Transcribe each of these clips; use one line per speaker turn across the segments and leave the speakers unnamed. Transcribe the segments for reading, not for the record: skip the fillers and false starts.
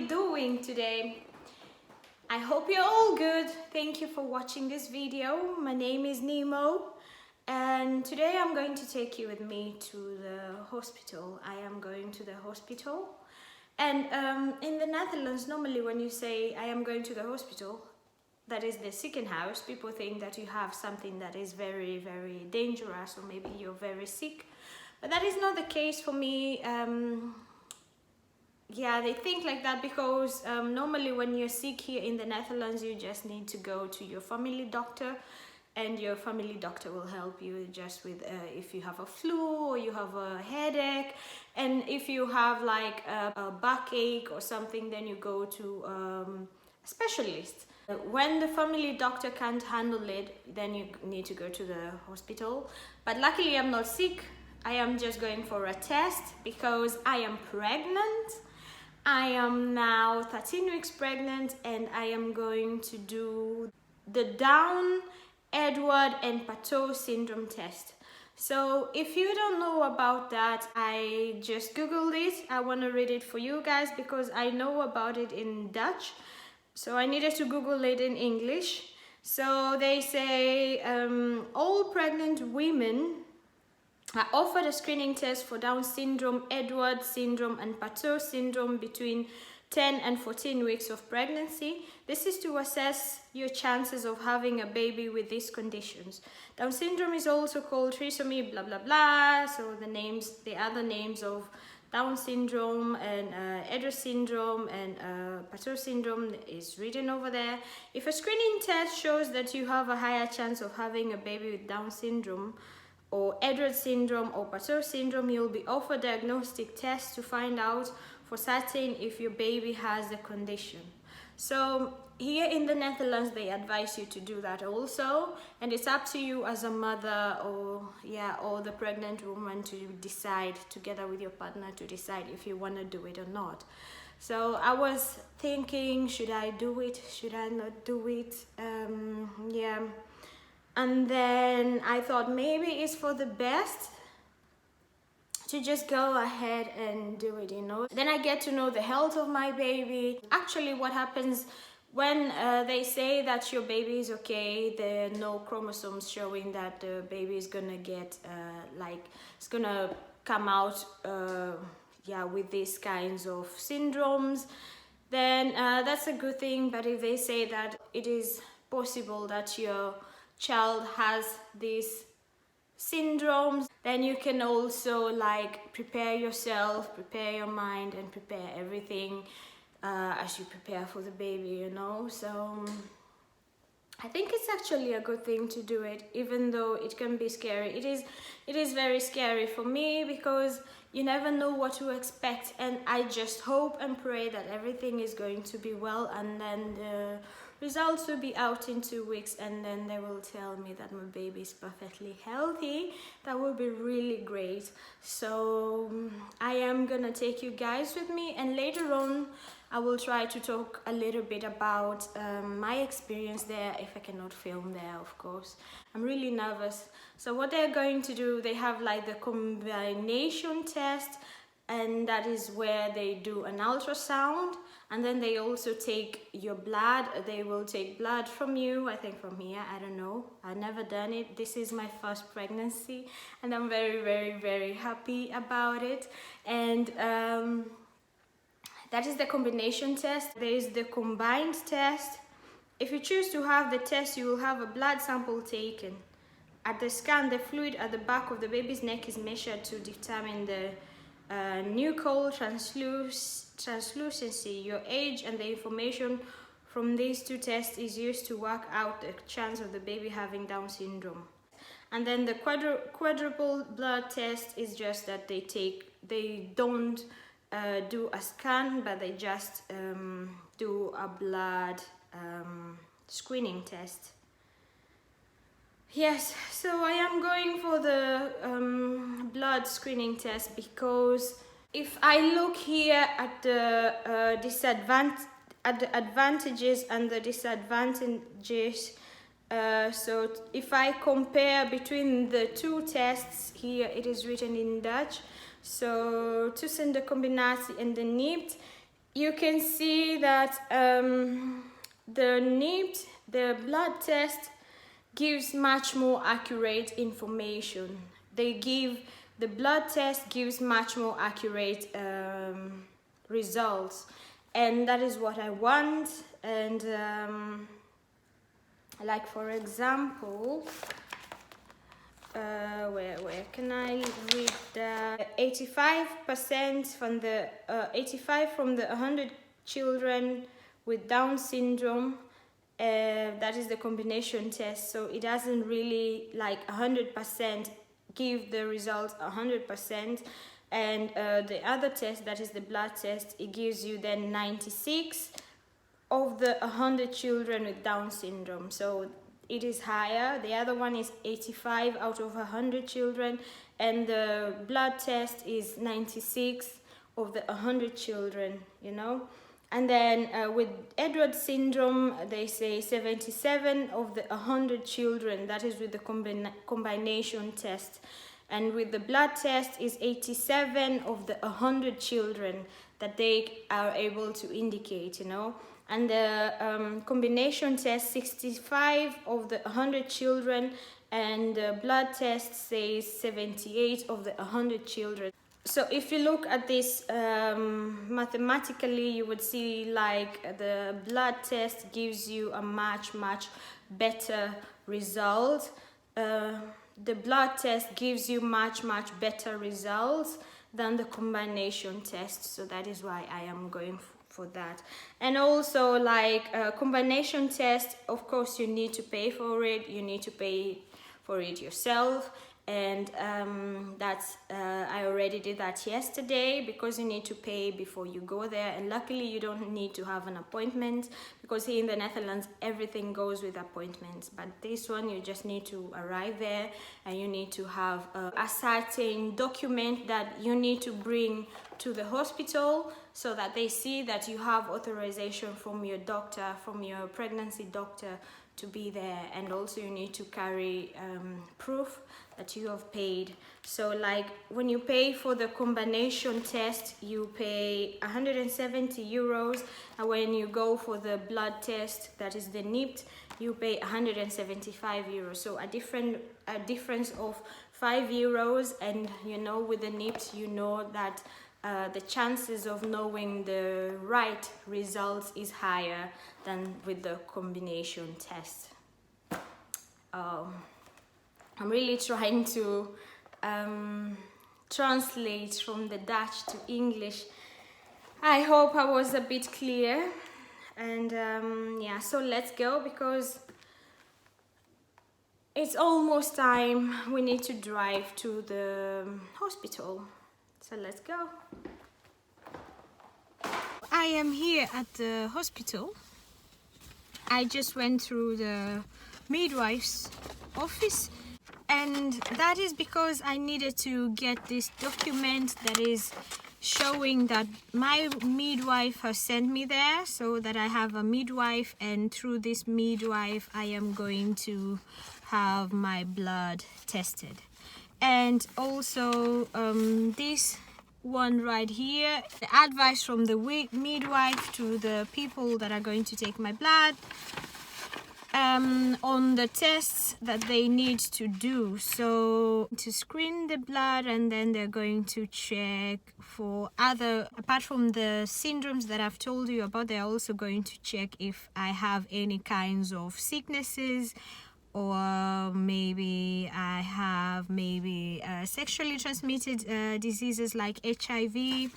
doing today? I hope you're all good. Thank you for watching this video. My name is Nemo and today I'm going to take you with me to the hospital. I am going to the hospital and in the Netherlands, normally when you say I am going to the hospital, that is the ziekenhuis, people think that you have something that is very, very dangerous or maybe you're very sick. But that is not the case for me. Yeah, they think like that because normally when you're sick here in the Netherlands, you just need to go to your family doctor and your family doctor will help you just with if you have a flu or you have a headache, and if you have like a backache or something, then you go to a specialist. When the family doctor can't handle it, then you need to go to the hospital. But luckily I'm not sick. I am just going for a test because I am pregnant. I am now 13 weeks pregnant and I am going to do the Down, Edward and Pateau syndrome test. So if you don't know about that, I just googled it. I want to read it for you guys because I know about it in Dutch. So I needed to Google it in English. So they say all pregnant women are offered a screening test for Down syndrome, Edward syndrome and Pateau syndrome between 10 and 14 weeks of pregnancy. This is to assess your chances of having a baby with these conditions. Down syndrome is also called trisomy blah blah blah. So the other names of Down syndrome and Edward syndrome and Pateau syndrome is written over there. If a screening test shows that you have a higher chance of having a baby with Down syndrome or Edward syndrome or Pateau syndrome, you'll be offered diagnostic tests to find out for certain if your baby has the condition. So here in the Netherlands, they advise you to do that also, and it's up to you as a mother or the pregnant woman to decide together with your partner to decide if you want to do it or not. So I was thinking, should I do it? Should I not do it? And then I thought maybe it's for the best to just go ahead and do it, you know. Then I get to know the health of my baby. Actually, what happens when they say that your baby is okay, there are no chromosomes showing that the baby is gonna get it's gonna come out with these kinds of syndromes, then that's a good thing. But if they say that it is possible that your child has these syndromes, then you can also prepare yourself, prepare your mind and prepare everything as you prepare for the baby, you know. So I think it's actually a good thing to do it, even though it can be scary. It is very scary for me because you never know what to expect, and I just hope and pray that everything is going to be well, and then the results will be out in 2 weeks and then they will tell me that my baby is perfectly healthy. That will be really great. So I am gonna take you guys with me, and later on I will try to talk a little bit about my experience there, if I cannot film there, of course. I'm really nervous. So what they're going to do, they have like the combination test, and that is where they do an ultrasound, and then they also take your blood. They will take blood from you, I think from here, I don't know. I've never done it. This is my first pregnancy and I'm very, very, very happy about it. And that is the combination test. There is the combined test. If you choose to have the test, you will have a blood sample taken. At the scan, the fluid at the back of the baby's neck is measured to determine the nuchal translucency, your age, and the information from these two tests is used to work out the chance of the baby having Down syndrome. And then the quadruple blood test is just that they don't do a scan, but they just do a blood screening test. Yes, so I am going for the blood screening test because if I look here at the advantages and the disadvantages, so if I compare between the two tests, here it is written in Dutch. So tussen de combinatie en de NIPT, you can see that the NIPT, the blood test, gives much more accurate information. The blood test gives much more accurate results, and that is what I want. And like for example, where can I read that? 85% from the 85 from the 100 children with Down syndrome, that is the combination test. So it doesn't really like 100% give the results 100%, and the other test, that is the blood test, it gives you then 96 of the 100 children with Down syndrome. So it is higher. The other one is 85 out of 100 children, and the blood test is 96 of the 100 children, you know. And then with Edwards syndrome, they say 77 of the 100 children, that is with the combination test. And with the blood test is 87 of the 100 children that they are able to indicate, you know. And the combination test, 65 of the 100 children, and the blood test says 78 of the 100 children. So if you look at this mathematically, you would see like the blood test gives you a much better result. The blood test gives you much better results than the combination test. So that is why I am going for that. And also like a combination test, of course you need to pay for it. You need to pay for it yourself. And that's I already did that yesterday, because you need to pay before you go there. And luckily you don't need to have an appointment, because here in the Netherlands everything goes with appointments. But this one, you just need to arrive there, and you need to have a certain document that you need to bring to the hospital, so that they see that you have authorization from your doctor, from your pregnancy doctor, to be there. And also you need to carry proof that you have paid. So like when you pay for the combination test, you pay 170 euros, and when you go for the blood test, that is the NIPT, you pay 175 euros. So a difference of 5 euros. And you know, with the NIPT, you know that the chances of knowing the right results is higher than with the combination test. I'm really trying to translate from the Dutch to English. I hope I was a bit clear. And yeah, so let's go, because it's almost time. We need to drive to the hospital. So let's go. I am here at the hospital. I just went through the midwife's office, and that is because I needed to get this document that is showing that my midwife has sent me there, so that I have a midwife, and through this midwife I am going to have my blood tested. And also this one right here, the advice from the midwife to the people that are going to take my blood on the tests that they need to do. So to screen the blood, and then they're going to check for other, apart from the syndromes that I've told you about, they're also going to check if I have any kinds of sicknesses, or maybe I have sexually transmitted diseases like HIV.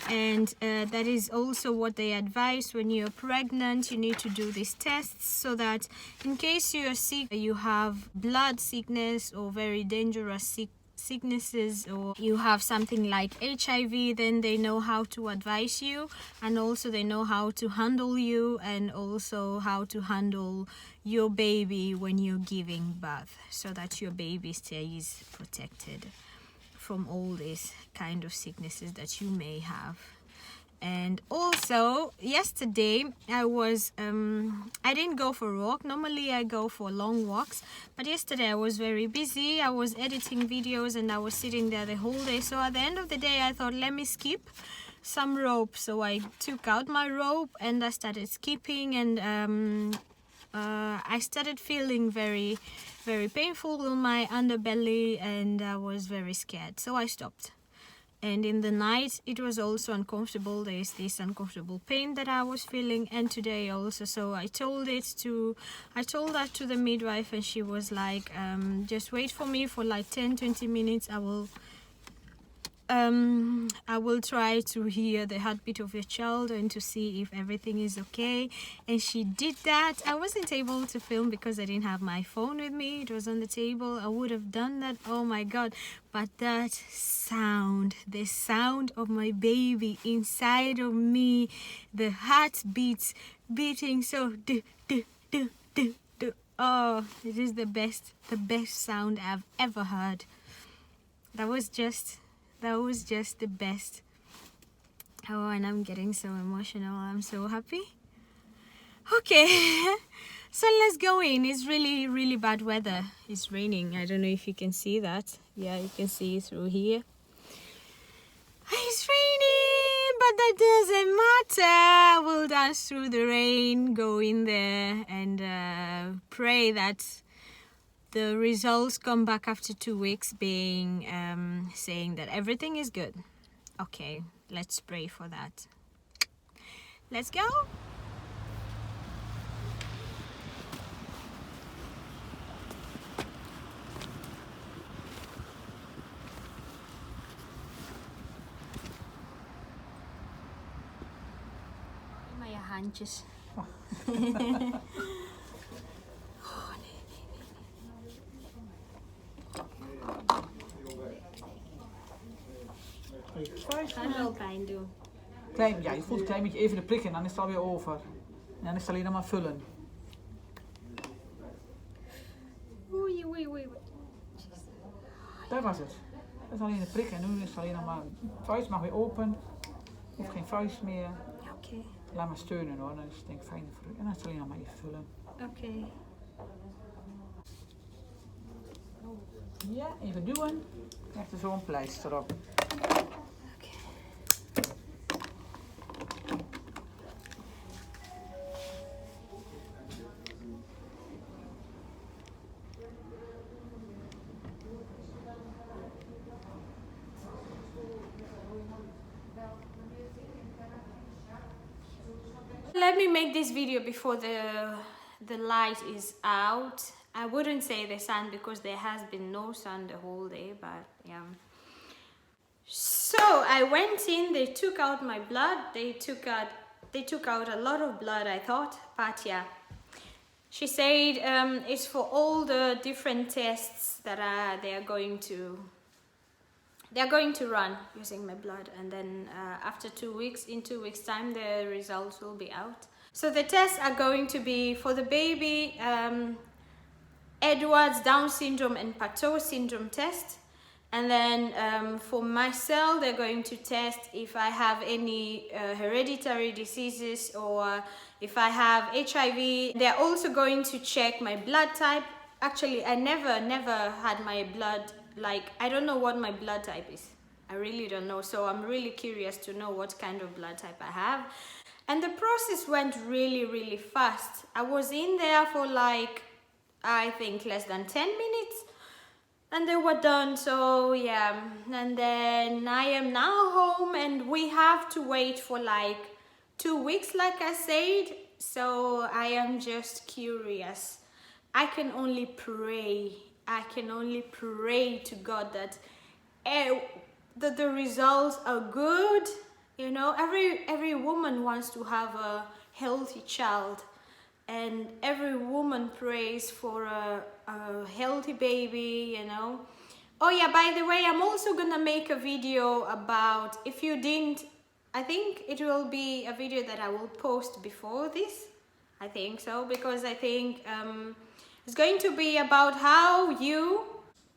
And that is also what they advise when you're pregnant. You need to do these tests, so that in case you are sick, you have blood sickness or very dangerous sicknesses, or you have something like HIV, then they know how to advise you, and also they know how to handle you, and also how to handle your baby when you're giving birth, so that your baby stays protected from all these kind of sicknesses that you may have. And also yesterday I didn't go for a walk. Normally I go for long walks, but yesterday I was very busy. I was editing videos and I was sitting there the whole day. So at the end of the day I thought, let me skip some rope. So I took out my rope and I started skipping, and I started feeling very, very painful in my underbelly, and I was very scared. So I stopped. And in the night, it was also uncomfortable. There is this uncomfortable pain that I was feeling, and today also. So I told that to the midwife, and she was like, just wait for me for like 10-20 minutes. I will try to hear the heartbeat of your child and to see if everything is okay. And she did that. I wasn't able to film because I didn't have my phone with me. It was on the table. I would have done that. Oh my God. But that sound, the sound of my baby inside of me, the heart beating so do, do, do, do, do. Oh, it is the best sound I've ever heard. That was just the best. Oh, and I'm getting so emotional. I'm so happy. Okay, so let's go in. It's really, really bad weather. It's raining. I don't know if you can see that. Yeah, you can see through here. It's raining, but that doesn't matter. We'll dance through the rain, go in there and pray that the results come back after 2 weeks, being saying that everything is good. Okay, let's pray for that. Let's go. Maar je handjes. Het gaat wel pijn doen.
Klein, ja, je voelt een klein beetje even de prik en dan is het alweer over. En dan is het alleen nog maar vullen.
Oei, oei, oei.
Daar was het. Dat is alleen de prik en nu is het alleen nog maar... Vuist mag weer open. Hoeft geen vuist meer.
Ja, oké.
Laat maar steunen hoor, dan is het denk ik fijn voor u. En dan is het alleen nog maar even vullen.
Oké.
Ja, even duwen. Dan krijgt er zo een pleister op.
Let me make this video before the light is out. I wouldn't say the sun because there has been no sun the whole day, but yeah. So I went in, they took out my blood, they took out a lot of blood, I thought, but yeah. She said it's for all the different tests that they are going to run using my blood, and then after 2 weeks, in 2 weeks time, the results will be out. So the tests are going to be for the baby, Edwards, Down syndrome and Pateau syndrome test. And then for myself, they're going to test if I have any hereditary diseases or if I have HIV. They're also going to check my blood type. Actually, I never had my blood, like, I don't know what my blood type is. I really don't know. So I'm really curious to know what kind of blood type I have. And the process went really, really fast. I was in there for like, I think less than 10 minutes. And they were done, so yeah. And then I am now home and we have to wait for like 2 weeks, like I said. So I am just curious. I can only pray. I can only pray to God that the results are good. You know, every woman wants to have a healthy child. And every woman prays for a healthy baby, you know. Oh yeah, by the way, I'm also gonna make a video about, if you didn't, I think it will be a video that I will post before this. I think so, because I think it's going to be about how you,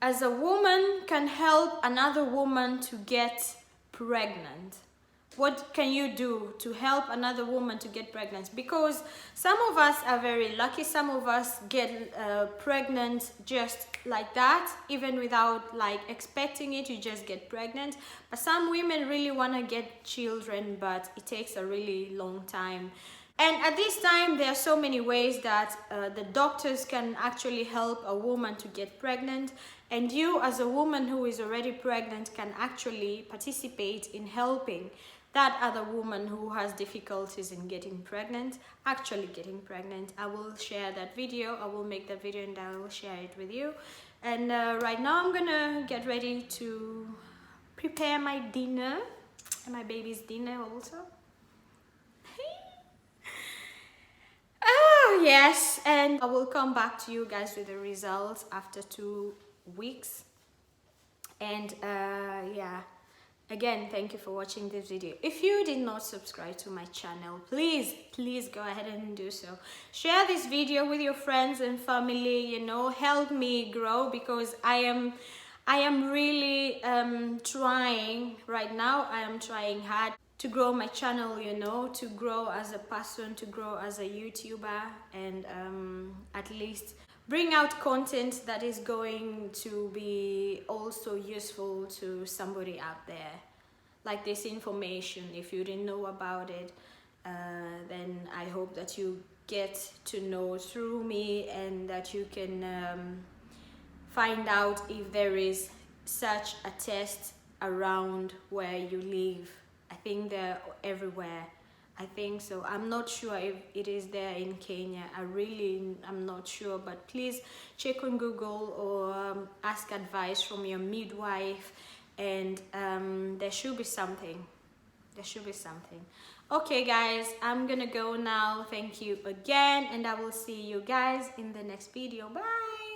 as a woman, can help another woman to get pregnant. what can you do to help another woman to get pregnant? Because some of us are very lucky. Some of us get pregnant just like that, even without like expecting it. You just get pregnant. But some women really want to get children, but it takes a really long time. And at this time, there are so many ways that the doctors can actually help a woman to get pregnant. And you, as a woman who is already pregnant, can actually participate in helping that other woman who has difficulties in getting pregnant, actually getting pregnant. I will share that video. I will make that video and I will share it with you. And right now, I'm gonna get ready to prepare my dinner and my baby's dinner also. Oh yes, and I will come back to you guys with the results after 2 weeks. And yeah, again, thank you for watching this video. If you did not subscribe to my channel, please go ahead and do so. Share this video with your friends and family, you know, help me grow, because I am really trying right now. I am trying hard to grow my channel, you know, to grow as a person, to grow as a YouTuber, and at least bring out content that is going to be also useful to somebody out there. Like this information, if you didn't know about it, then I hope that you get to know through me, and that you can find out if there is such a test around where you live. I think they're everywhere. I think so. I'm not sure if it is there in Kenya. I'm not sure, but please check on Google or ask advice from your midwife, and there should be something. There should be something. Okay guys, I'm gonna go now. Thank you again, and I will see you guys in the next video. Bye.